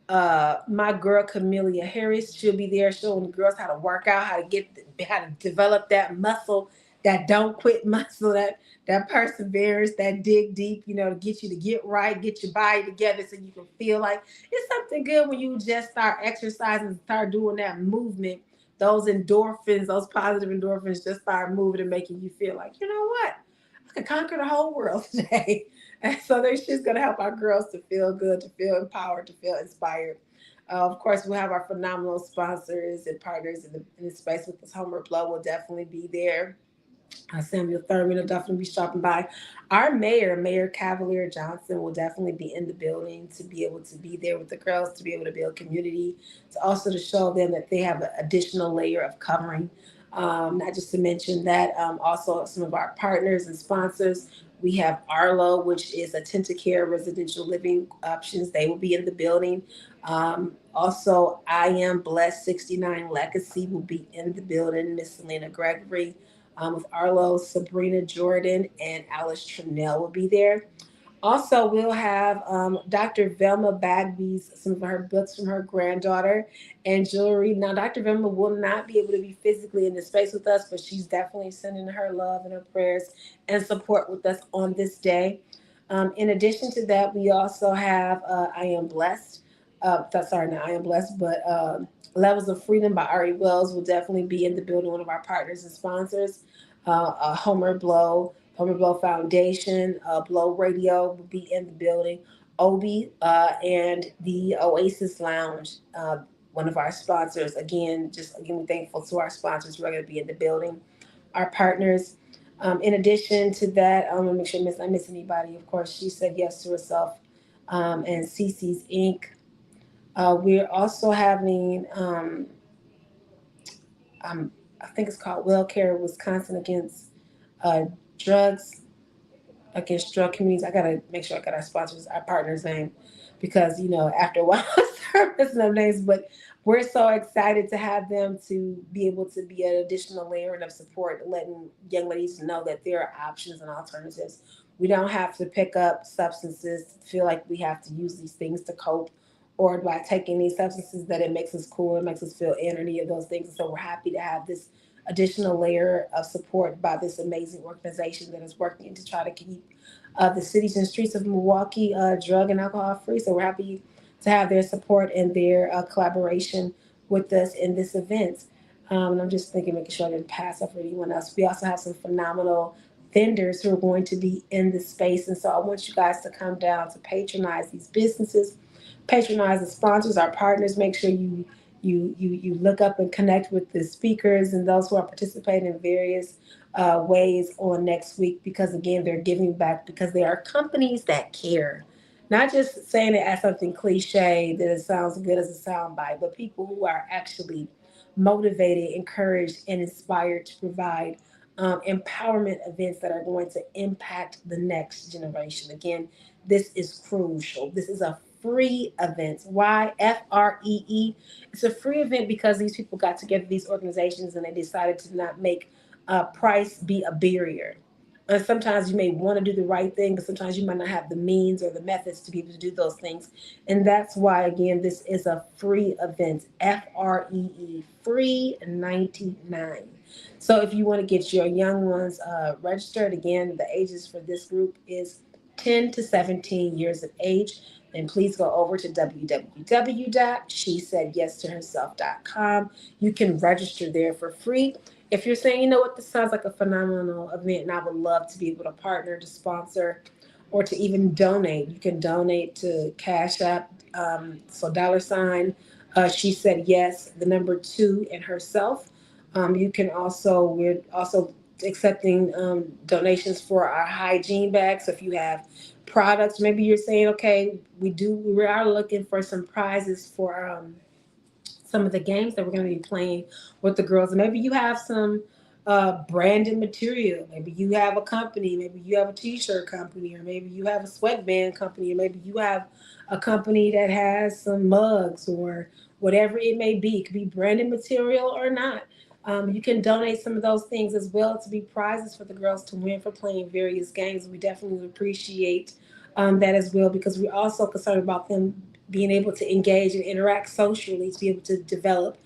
my girl Camelia Harris. She'll be there showing the girls how to work out, how to develop that muscle, that don't quit muscle, that perseverance, that dig deep, to get you to get right, get your body together so you can feel like it's something good when you just start exercising and start doing that movement. Those endorphins, those positive endorphins just start moving and making you feel like, you know what? I could conquer the whole world today. And so she's going to help our girls to feel good, to feel empowered, to feel inspired. Of course, we'll have our phenomenal sponsors and partners in the space with us. Homer Blow will definitely be there. Samuel Thurman will definitely be stopping by. Our mayor, Mayor Cavalier Johnson, will definitely be in the building to be able to be there with the girls, to be able to build community, to also to show them that they have an additional layer of covering. Not just to mention that, also some of our partners and sponsors. We have Arlo, which is a Care residential living options. They will be in the building. Also, I Am Blessed 69 Legacy will be in the building. Miss Selena Gregory with Arlo, Sabrina Jordan, and Alice Chanelle will be there. Also, we'll have Dr. Velma Bagby's some of her books from her granddaughter and jewelry. Now, Dr. Velma will not be able to be physically in the space with us, but she's definitely sending her love and her prayers and support with us on this day. In addition to that, we also have I Am Blessed. Sorry, not I Am Blessed, but Levels of Freedom by Ari Wells will definitely be in the building, one of our partners and sponsors. Homer Blow Foundation, Blow Radio will be in the building. Obi and the Oasis Lounge, one of our sponsors. Again, we're thankful to our sponsors who are going to be in the building. Our partners. In addition to that, I'm gonna make sure I miss anybody. Of course, She Said Yes to Herself, and CC's Inc. We're also having, I think it's called Well Care Wisconsin against uh, drugs against drug communities. I gotta make sure I got our sponsors, our partners' name, because after a while I start messing up names. But we're so excited to have them to be able to be an additional layer of support, letting young ladies know that there are options and alternatives. We don't have to pick up substances, feel like we have to use these things to cope, or by taking these substances that it makes us cool, it makes us feel in, or any of those things. And so we're happy to have this additional layer of support by this amazing organization that is working to try to keep the cities and streets of Milwaukee drug and alcohol free. So we're happy to have their support and their collaboration with us in this event. And I'm just thinking, making sure I didn't pass up for anyone else. We also have some phenomenal vendors who are going to be in the space. And so I want you guys to come down to patronize these businesses, patronize the sponsors, our partners. Make sure you you look up and connect with the speakers and those who are participating in various ways on next week, because again they're giving back because they are companies that care, not just saying it as something cliche that it sounds good as a soundbite, but people who are actually motivated, encouraged, and inspired to provide empowerment events that are going to impact the next generation. Again, this is crucial. This is a free event. Why? FREE. It's a free event because these people got together, these organizations, and they decided to not make price be a barrier. And sometimes you may want to do the right thing, but sometimes you might not have the means or the methods to be able to do those things. And that's why, again, this is a free event. FREE, free 99. So if you want to get your young ones registered, again, the ages for this group is 10 to 17 years of age. And please go over to www.shesaidyes-to-herself.com. You can register there for free. If you're saying, you know what, this sounds like a phenomenal event and I would love to be able to partner, to sponsor, or to even donate, you can donate to Cash App. So dollar sign, she said yes, the number two and herself. You can also, we're also accepting donations for our hygiene bags. So if you have products, maybe you're saying, okay, we are looking for some prizes for some of the games that we're going to be playing with the girls. And maybe you have some branded material. Maybe you have a company. Maybe you have a t-shirt company, or maybe you have a sweatband company, or maybe you have a company that has some mugs or whatever it may be. It could be branded material or not. You can donate some of those things as well to be prizes for the girls to win for playing various games. We definitely appreciate that as well, because we're also concerned about them being able to engage and interact socially, to be able to develop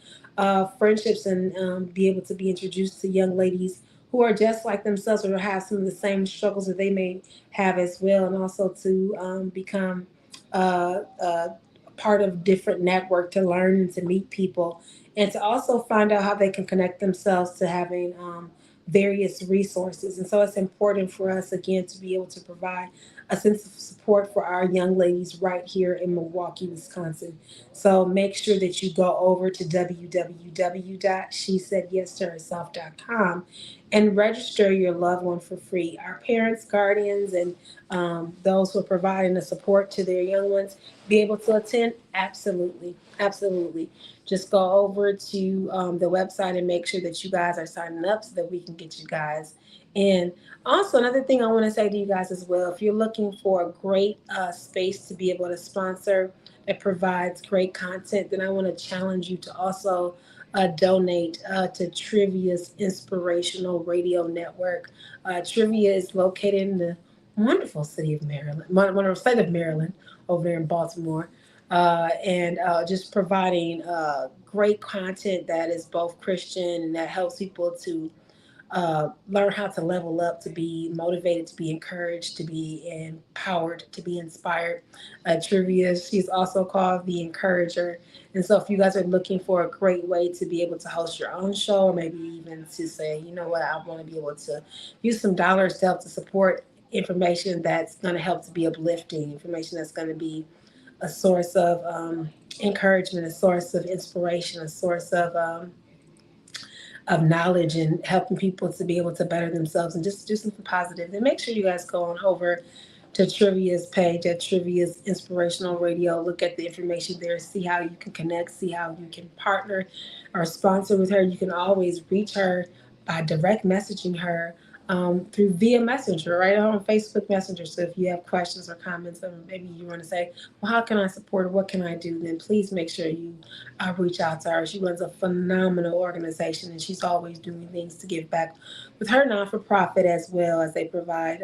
friendships and be able to be introduced to young ladies who are just like themselves or have some of the same struggles that they may have as well, and also to become part of different network, to learn and to meet people, and to also find out how they can connect themselves to having various resources. And so it's important for us, again, to be able to provide a sense of support for our young ladies right here in Milwaukee, Wisconsin. So make sure that you go over to www.shesaidyes-to-herself.com and register your loved one for free. Our parents, guardians, and those who are providing the support to their young ones be able to attend? Absolutely. Absolutely. Just go over to the website and make sure that you guys are signing up so that we can get you guys in. Also, another thing I want to say to you guys as well, if you're looking for a great space to be able to sponsor that provides great content, then I want to challenge you to also donate to Trivia's Inspirational Radio Network. Trivia is located in the wonderful city of Maryland, wonderful state of Maryland, over there in Baltimore. And just providing great content that is both Christian and that helps people to learn how to level up, to be motivated, to be encouraged, to be empowered, to be inspired. Trivia, she's also called the Encourager. And so, if you guys are looking for a great way to be able to host your own show, or maybe even to say, you know what, I want to be able to use some dollars to help to support information that's going to help to be uplifting, information that's going to be a source of encouragement, a source of inspiration, a source of knowledge, and helping people to be able to better themselves and just do something positive. Then make sure you guys go on over to Trivia's page at Trivia's Inspirational Radio. Look at the information there, see how you can connect, see how you can partner or sponsor with her. You can always reach her by direct messaging her through via Messenger, right on Facebook Messenger. So if you have questions or comments, or maybe you want to say, well, how can I support her? What can I do? Then please make sure you reach out to her. She runs a phenomenal organization, and she's always doing things to give back with her non for profit, as well as they provide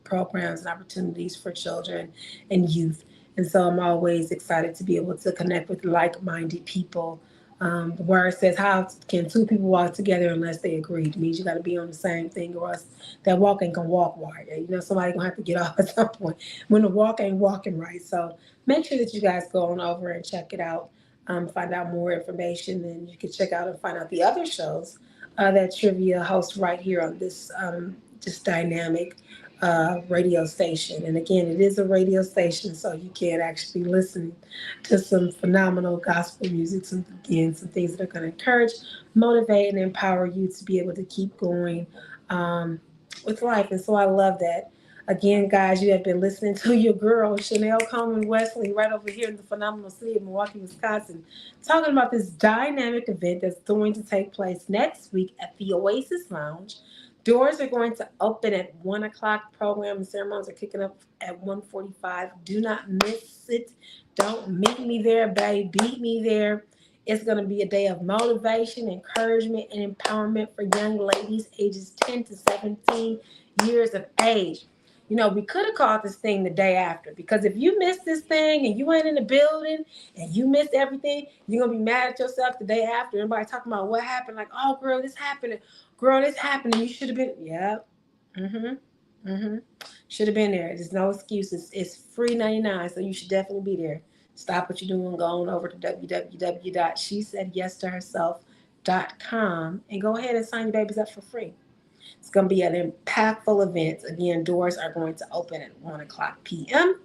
programs and opportunities for children and youth. And so I'm always excited to be able to connect with like minded people. The word says, how can two people walk together unless they agree? It means you got to be on the same thing, or else that walk ain't going to walk right. You know, somebody going to have to get off at some point when the walk ain't walking right. So make sure that you guys go on over and check it out, find out more information. And you can check out and find out the other shows that Trivia hosts right here on this just dynamic radio station. And again, it is a radio station, so you can actually listen to some phenomenal gospel music, some things that are going to encourage, motivate, and empower you to be able to keep going with life. And so I love that. Again, guys, you have been listening to your girl, Chanelle Coleman Wesley, right over here in the phenomenal city of Milwaukee, Wisconsin, talking about this dynamic event that's going to take place next week at the Oasis Lounge. Doors are going to open at 1 o'clock. Program and ceremonies are kicking up at 1:45. Do not miss it. Don't meet me there, babe. Beat me there. It's going to be a day of motivation, encouragement, and empowerment for young ladies ages 10 to 17 years of age. You know, we could have called this thing the day after, because if you missed this thing and you ain't in the building and you missed everything, you're going to be mad at yourself the day after. Everybody talking about what happened, like, oh, girl, this happened. Girl, this happened. You should have been. Yeah. Mm-hmm. Mm-hmm. Should have been there. There's no excuses. It's free 99, so you should definitely be there. Stop what you're doing. Go on over to www.shesaidyestoherself.com and go ahead and sign your babies up for free. It's going to be an impactful event. Again, doors are going to open at 1 o'clock p.m.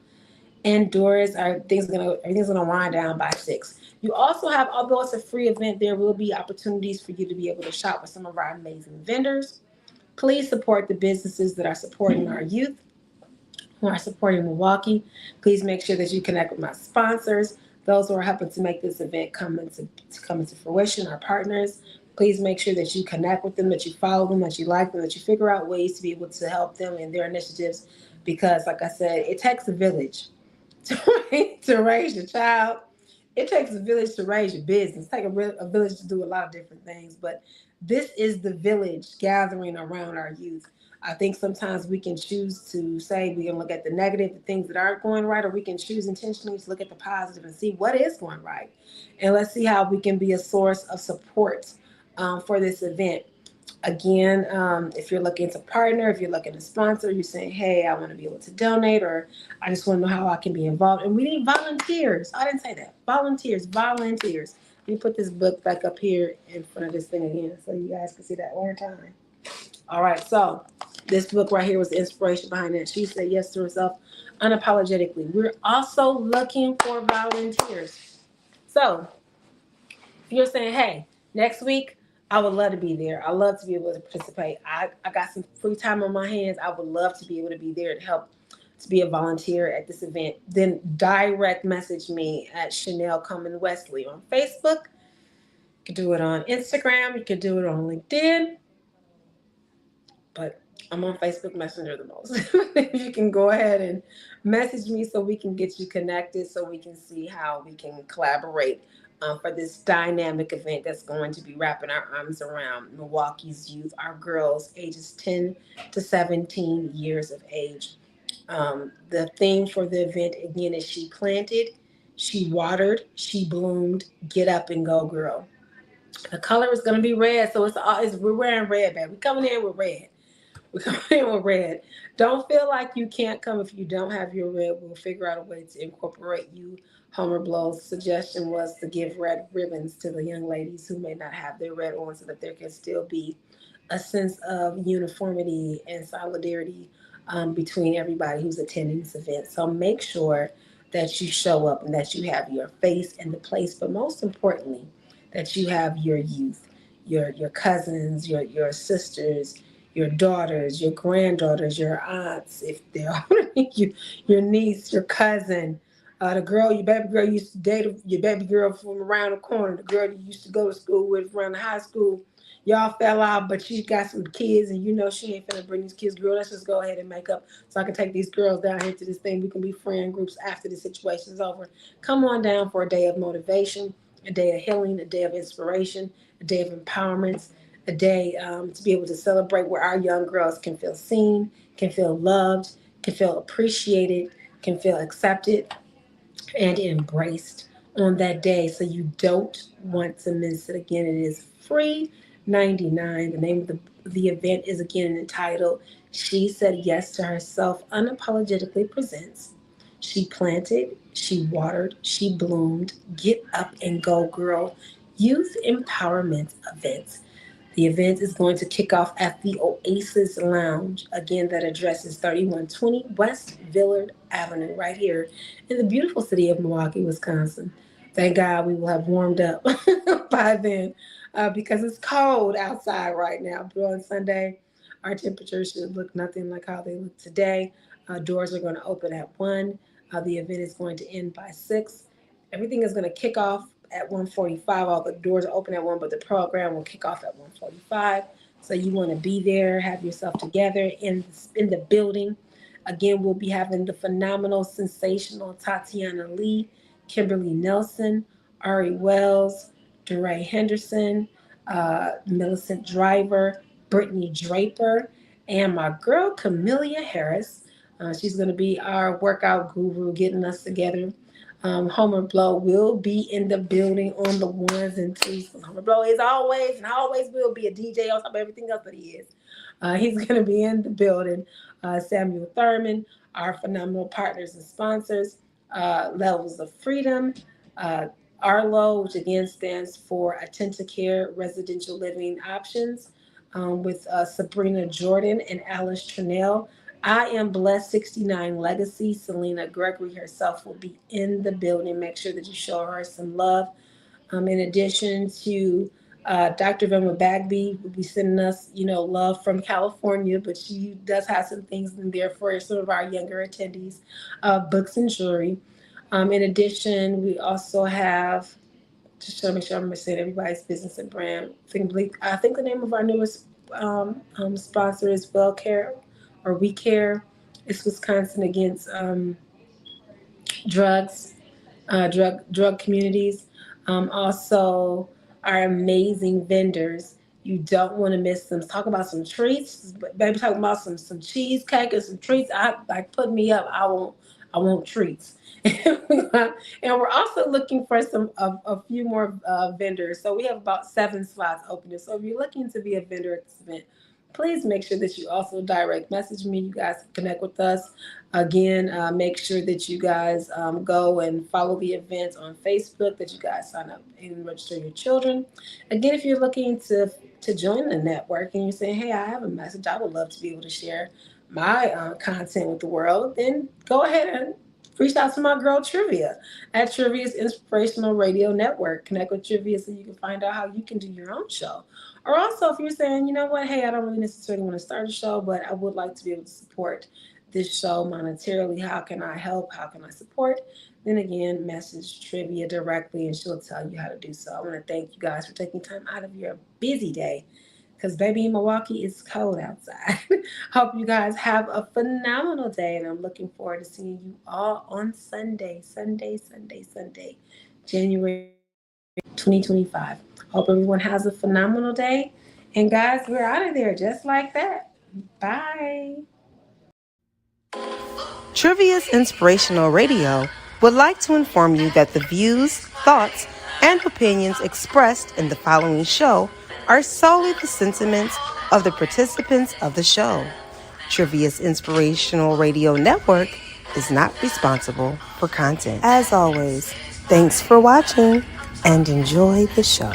and doors are everything's gonna wind down by 6. You also have, although it's a free event, there will be opportunities for you to be able to shop with some of our amazing vendors. Please support the businesses that are supporting our youth, who are supporting Milwaukee. Please make sure that you connect with my sponsors, those who are helping to make this event come into fruition, our partners. Please make sure that you connect with them, that you follow them, that you like them, that you figure out ways to be able to help them in their initiatives. Because, like I said, it takes a village to raise your child. It takes a village to raise your business. It takes a village to do a lot of different things. But this is the village gathering around our youth. I think sometimes we can choose to say we can look at the negative, the things that aren't going right, or we can choose intentionally to look at the positive and see what is going right. And let's see how we can be a source of support for this event. Again, if you're looking to partner, if you're looking to sponsor, you're saying, hey, I want to be able to donate, or I just want to know how I can be involved. And we need volunteers. I didn't say that. Volunteers, volunteers. Let me put this book back up here in front of this thing again so you guys can see that one more time. All right, so this book right here was the inspiration behind it. She said yes to herself unapologetically. We're also looking for volunteers. So if you're saying, hey, next week, I would love to be there. I love to be able to participate. I got some free time on my hands. I would love to be able to be there to help to be a volunteer at this event. Then direct message me at Chanelle Coleman Wesley on Facebook. You can do it on Instagram. You can do it on LinkedIn. But I'm on Facebook Messenger the most. You can go ahead and message me so we can get you connected, so we can see how we can collaborate for this dynamic event that's going to be wrapping our arms around Milwaukee's youth, our girls ages 10 to 17 years of age. The theme for the event, again, is She Planted, She Watered, She Bloomed, Get Up and Go Girl. The color is going to be red, so we're wearing red, baby. We're coming in with red. We're coming in with red. Don't feel like you can't come if you don't have your red. We'll figure out a way to incorporate you. Homer Blow's suggestion was to give red ribbons to the young ladies who may not have their red on, so that there can still be a sense of uniformity and solidarity between everybody who's attending this event. So make sure that you show up and that you have your face in the place, but most importantly, that you have your youth, your cousins, your sisters, your daughters, your granddaughters, your aunts, if they're you, your niece, your cousin, the girl, your baby girl you used to date, your baby girl from around the corner, the girl you used to go to school with around the high school. Y'all fell out, but she got some kids, and you know she ain't finna bring these kids. Girl, let's just go ahead and make up so I can take these girls down here to this thing. We can be friend groups after the situation's over. Come on down for a day of motivation, a day of healing, a day of inspiration, a day of empowerment, a day to be able to celebrate where our young girls can feel seen, can feel loved, can feel appreciated, can feel accepted and embraced on that day. So you don't want to miss it. Again, it is free 99. The name of the event is again entitled She Said Yes to Herself Unapologetically Presents She Planted, She Watered, She Bloomed, Get Up and Go Girl Youth Empowerment Events. The event is going to kick off at the Oasis Lounge. Again, that address is 3120 West Villard Avenue, right here in the beautiful city of Milwaukee, Wisconsin. Thank God we will have warmed up by then because it's cold outside right now. But on Sunday, our temperatures should look nothing like how they look today. Doors are going to open at 1. The event is going to end by 6. Everything is going to kick off at 1:45. All the doors are open at 1, but the program will kick off at 1:45. So you want to be there, have yourself together in the building. Again, we'll be having the phenomenal, sensational Tatiana Lee, Kimberly Nelson, Ari Wells, DeRay Henderson, Millicent Driver, Brittany Draper, and my girl Camellia Harris. She's going to be our workout guru, getting us together. Homer Blow will be in the building on the ones and twos. Homer Blow is always and always will be a DJ on top of everything else that he is. He's going to be in the building. Samuel Thurman, our phenomenal partners and sponsors, Levels of Freedom, uh, Arlo, which again stands for Attentive Care Residential Living Options, with Sabrina Jordan and Alice Chanelle. I am blessed 69 Legacy. Selena Gregory herself will be in the building. Make sure that you show her some love. In addition to Dr. Velma Bagby will be sending us, love from California, but she does have some things in there for some of our younger attendees, books and jewelry. In addition, we also have, just to make sure I'm saying everybody's business and brand. I think the name of our newest sponsor is Well Care or We Care. It's Wisconsin Against Drugs, drug communities. Also, our amazing vendors. You don't want to miss them. Talk about some treats, baby. Talking about some cheesecake and some treats. I like put me up. I want treats. And we're also looking for a few more vendors. So we have about 7 slots open. So if you're looking to be a vendor at this event, please make sure that you also direct message me. You guys can connect with us. Again, make sure that you guys go and follow the events on Facebook, that you guys sign up and register your children. Again, if you're looking to join the network and you're saying, hey, I have a message, I would love to be able to share my content with the world, then go ahead and reach out to my girl Trivia at Trivia's Inspirational Radio Network. Connect with Trivia so you can find out how you can do your own show. Or also, if you're saying, you know what, hey, I don't really necessarily want to start a show, but I would like to be able to support this show monetarily. How can I help? How can I support? Then again, message Trivia directly and she'll tell you how to do so. I want to thank you guys for taking time out of your busy day because, baby, in Milwaukee, it's cold outside. Hope you guys have a phenomenal day, and I'm looking forward to seeing you all on Sunday, January 2025. Hope everyone has a phenomenal day. And, guys, we're out of there just like that. Bye. Trivia's Inspirational Radio would like to inform you that the views, thoughts, and opinions expressed in the following show are solely the sentiments of the participants of the show. Trivia's Inspirational Radio Network is not responsible for content. As always, thanks for watching and enjoy the show.